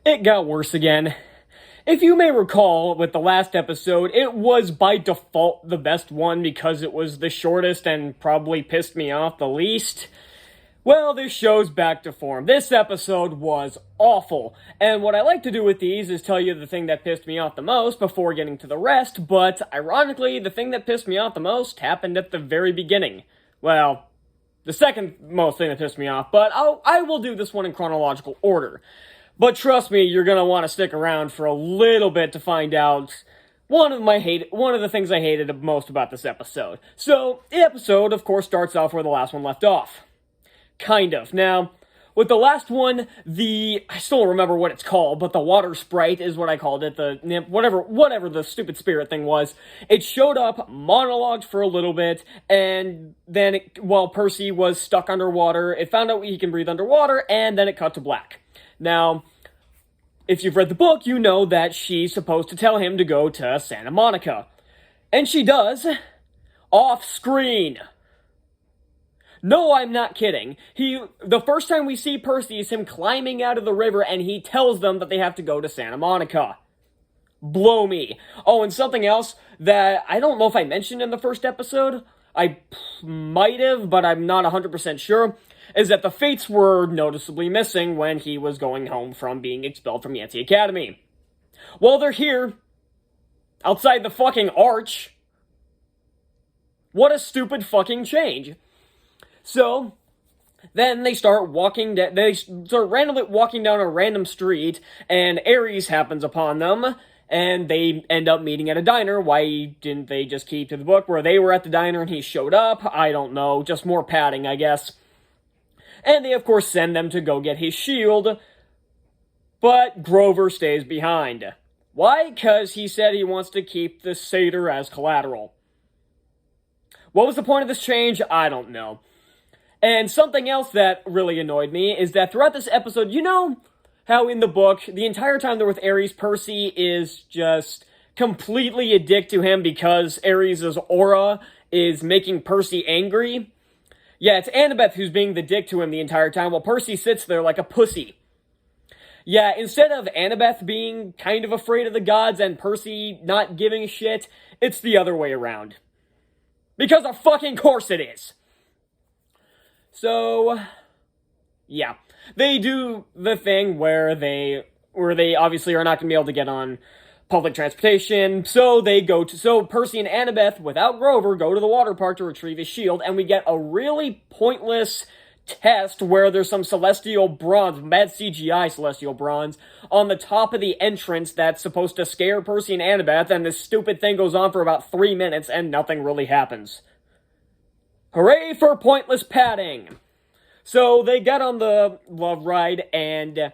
It got worse again. If you may recall, with the last episode, it was by default the best one because it was the shortest and probably pissed me off the least. Well, this show's back to form. This episode was awful. And what I like to do with these is tell you the thing that pissed me off the most before getting to the rest, but ironically, the thing that pissed me off the most happened at the very beginning. Well, the second most thing that pissed me off, but I will do this one in chronological order. But trust me, you're gonna want to stick around for a little bit to find out one of the things I hated most about this episode. So, the episode, of course, starts off where the last one left off. Kind of. Now, with the last one, I still don't remember what it's called, but the water sprite is what I called it, the nymph, whatever the stupid spirit thing was. It showed up, monologued for a little bit, and then, while Percy was stuck underwater, it found out he can breathe underwater, and then it cut to black. Now, if you've read the book, you know that she's supposed to tell him to go to Santa Monica. And she does, off-screen. No, I'm not kidding. The first time we see Percy is him climbing out of the river, and he tells them that they have to go to Santa Monica. Blow me. Oh, and something else that I don't know if I mentioned in the first episode, I might have, but I'm not 100% sure, is that the Fates were noticeably missing when he was going home from being expelled from Yancey Academy. Well, they're here, outside the fucking arch. What a stupid fucking change. So, then they start randomly walking down a random street, and Ares happens upon them, and they end up meeting at a diner. Why didn't they just keep to the book where they were at the diner and he showed up? I don't know, just more padding, I guess. And they, of course, send them to go get his shield, but Grover stays behind. Why? Because he said he wants to keep the satyr as collateral. What was the point of this change? I don't know. And something else that really annoyed me is that throughout this episode, you know how in the book, the entire time they're with Ares, Percy is just completely a dick to him because Ares' aura is making Percy angry? Yeah, it's Annabeth who's being the dick to him the entire time, while Percy sits there like a pussy. Yeah, instead of Annabeth being kind of afraid of the gods and Percy not giving a shit, it's the other way around. Because of fucking course it is! So, yeah. They do the thing where they obviously are not going to be able to get on public transportation, so Percy and Annabeth, without Grover, go to the water park to retrieve his shield, and we get a really pointless test where there's some celestial bronze, bad CGI celestial bronze, on the top of the entrance that's supposed to scare Percy and Annabeth, and this stupid thing goes on for about 3 minutes, and nothing really happens. Hooray for pointless padding! So they get on the love ride, and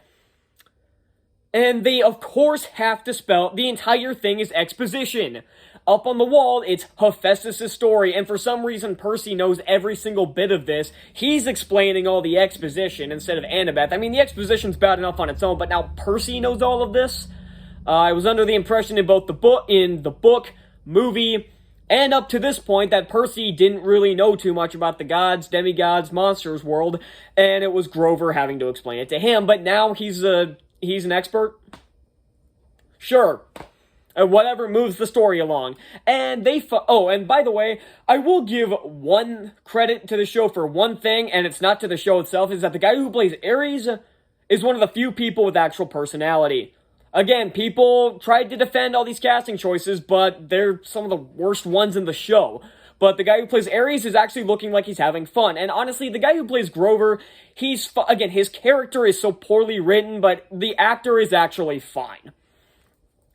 they, of course, have to spell, the entire thing is exposition. Up on the wall, it's Hephaestus' story, and for some reason, Percy knows every single bit of this. He's explaining all the exposition instead of Annabeth. I mean, the exposition's bad enough on its own, but now Percy knows all of this? I was under the impression in both the book, movie, and up to this point that Percy didn't really know too much about the gods, demigods, monsters world, and it was Grover having to explain it to him, but now he's an expert? Sure. Whatever moves the story along. And and by the way, I will give one credit to the show for one thing, and it's not to the show itself, is that the guy who plays Ares is one of the few people with actual personality. Again, people tried to defend all these casting choices, but they're some of the worst ones in the show. But the guy who plays Ares is actually looking like he's having fun. And honestly, the guy who plays Grover, again, his character is so poorly written, but the actor is actually fine.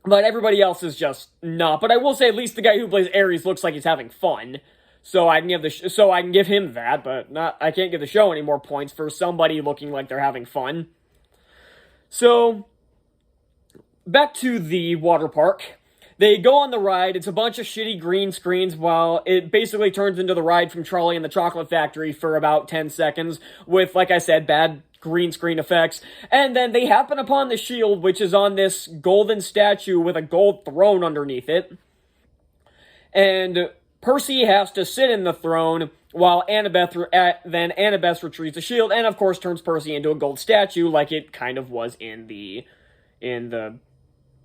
But everybody else is just not. But I will say, at least the guy who plays Ares looks like he's having fun. So I can give him that, but I can't give the show any more points for somebody looking like they're having fun. So, back to the water park. They go on the ride. It's a bunch of shitty green screens while it basically turns into the ride from Charlie and the Chocolate Factory for about 10 seconds with, like I said, bad green screen effects. And then they happen upon the shield, which is on this golden statue with a gold throne underneath it. And Percy has to sit in the throne while Annabeth retrieves the shield and, of course, turns Percy into a gold statue like it kind of was in the in the,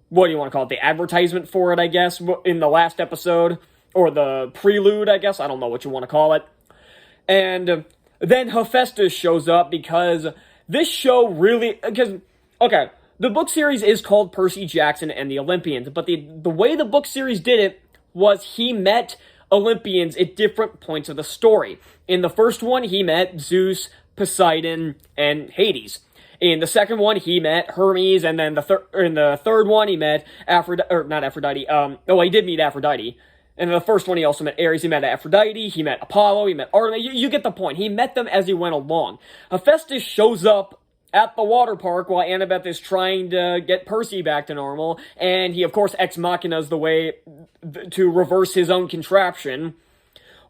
what do you want to call it, the advertisement for it, I guess, in the last episode, or the prelude, I guess, I don't know what you want to call it. And then Hephaestus shows up because this show really, okay, the book series is called Percy Jackson and the Olympians, but the way the book series did it was he met Olympians at different points of the story. In the first one, he met Zeus, Poseidon, and Hades. In the second one, he met Hermes, and then in the third one, he met he did meet Aphrodite. And in the first one, he also met Ares, he met Aphrodite, he met Apollo, he met Artemis. You get the point. He met them as he went along. Hephaestus shows up at the water park while Annabeth is trying to get Percy back to normal, and he, of course, ex machinas the way to reverse his own contraption.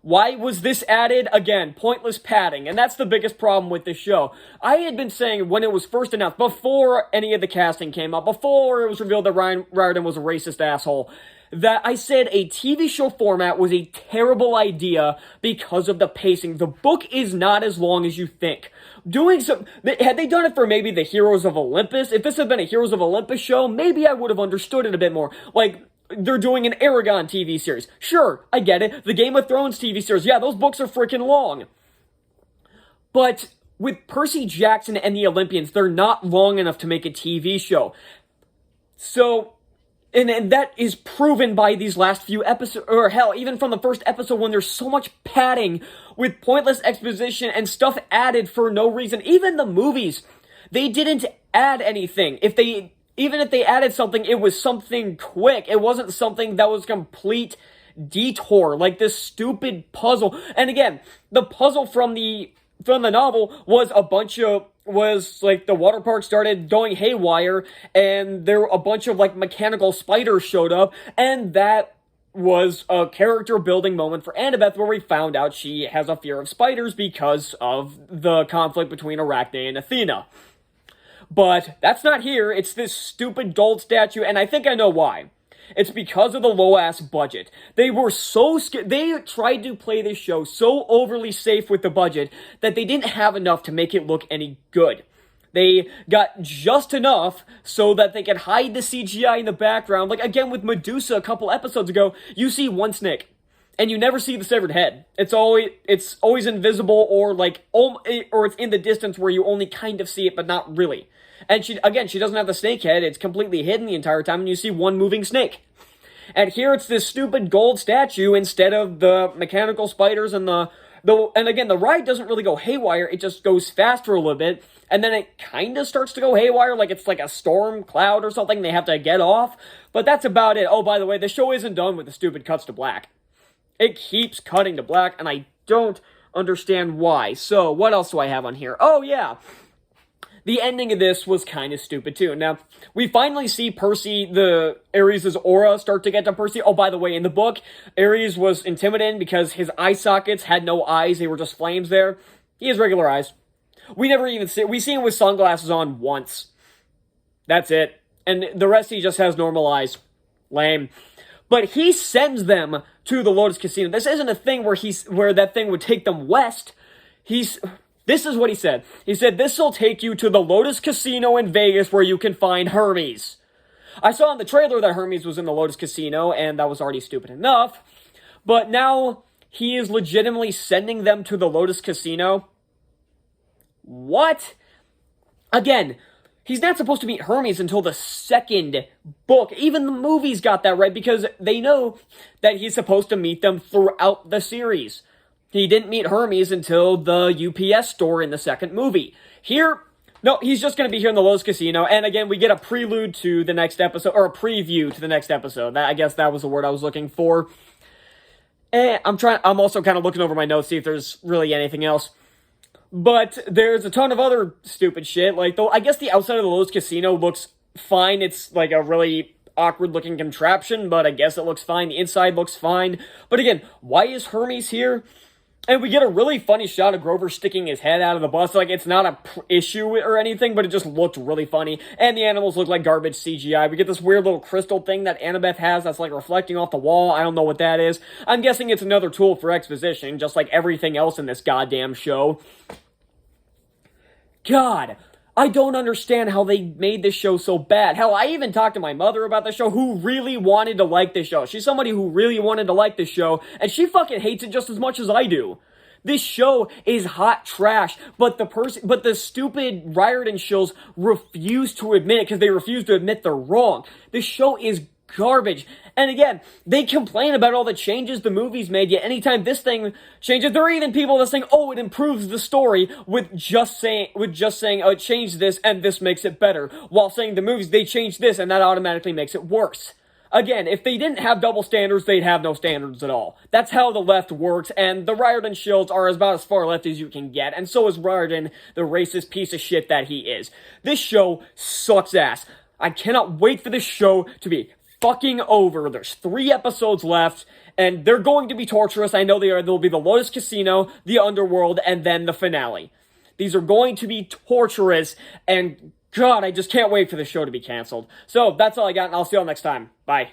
Why was this added? Again, pointless padding, and that's the biggest problem with this show. I had been saying when it was first announced, before any of the casting came up, before it was revealed that Ryan Riordan was a racist asshole, that I said a TV show format was a terrible idea because of the pacing. The book is not as long as you think. Had they done it for maybe the Heroes of Olympus, if this had been a Heroes of Olympus show, maybe I would have understood it a bit more. Like, they're doing an Aragon TV series. Sure, I get it. The Game of Thrones TV series, yeah, those books are freaking long. But with Percy Jackson and the Olympians, they're not long enough to make a TV show. So, and that is proven by these last few episodes, or hell, even from the first episode when there's so much padding with pointless exposition and stuff added for no reason. Even the movies, they didn't add anything. Even if they added something, it was something quick. It wasn't something that was complete detour, like this stupid puzzle. And again, the puzzle from the novel was like the water park started going haywire, and a bunch of like mechanical spiders showed up, and that was a character building moment for Annabeth where we found out she has a fear of spiders because of the conflict between Arachne and Athena. But that's not here. It's this stupid gold statue, and I think I know why. It's because of the low-ass budget. They were so scared. They tried to play this show so overly safe with the budget that they didn't have enough to make it look any good. They got just enough so that they could hide the CGI in the background. Like, again, with Medusa a couple episodes ago, you see one snake, and you never see the severed head. It's always invisible, or it's in the distance where you only kind of see it, but not really. And she doesn't have the snake head. It's completely hidden the entire time, and you see one moving snake. And here it's this stupid gold statue instead of the mechanical spiders and and again, the ride doesn't really go haywire. It just goes faster a little bit, and then it kind of starts to go haywire, like it's like a storm cloud or something they have to get off. But that's about it. Oh, by the way, the show isn't done with the stupid cuts to black. It keeps cutting to black, and I don't understand why. So, what else do I have on here? Oh, yeah. The ending of this was kind of stupid, too. Now, we finally see Percy, Ares' aura, start to get to Percy. Oh, by the way, in the book, Ares was intimidated because his eye sockets had no eyes. They were just flames there. He has regular eyes. We never even see it. We see him with sunglasses on once. That's it. And the rest, he just has normal eyes. Lame. But he sends them to the Lotus Casino. This isn't a thing where that thing would take them west. This is what he said. He said, "This will take you to the Lotus Casino in Vegas where you can find Hermes." I saw in the trailer that Hermes was in the Lotus Casino, and that was already stupid enough. But now he is legitimately sending them to the Lotus Casino. What? Again, he's not supposed to meet Hermes until the second book. Even the movies got that right because they know that he's supposed to meet them throughout the series. He didn't meet Hermes until the UPS store in the second movie. Here, no, he's just going to be here in the Lotus Casino. And again, we get a prelude to the next episode, or a preview to the next episode. I guess that was the word I was looking for. I'm also kind of looking over my notes, see if there's really anything else. But there's a ton of other stupid shit. I guess the outside of the Lotus Casino looks fine. It's like a really awkward looking contraption, but I guess it looks fine. The inside looks fine. But again, why is Hermes here? And we get a really funny shot of Grover sticking his head out of the bus. Like, it's not a issue or anything, but it just looked really funny. And the animals look like garbage CGI. We get this weird little crystal thing that Annabeth has that's, like, reflecting off the wall. I don't know what that is. I'm guessing it's another tool for exposition, just like everything else in this goddamn show. God. I don't understand how they made this show so bad. Hell, I even talked to my mother about the show, who really wanted to like this show. She's somebody who really wanted to like this show, and she fucking hates it just as much as I do. This show is hot trash, but the stupid Riordan shills refuse to admit it because they refuse to admit they're wrong. This show is garbage. And again, they complain about all the changes the movies made, yet anytime this thing changes, there are even people that saying, oh, it improves the story with just saying, oh, change this and this makes it better, while saying the movies, they changed this and that automatically makes it worse. Again, if they didn't have double standards, they'd have no standards at all. That's how the left works, and the Riordan shills are about as far left as you can get, and so is Riordan, the racist piece of shit that he is. This show sucks ass. I cannot wait for this show to be fucking over. There's 3 episodes left, and they're going to be torturous. I know they are. There'll be the Lotus Casino, the Underworld, and then the finale. These are going to be torturous, and God, I just can't wait for the show to be canceled. So, that's all I got, and I'll see y'all next time. Bye.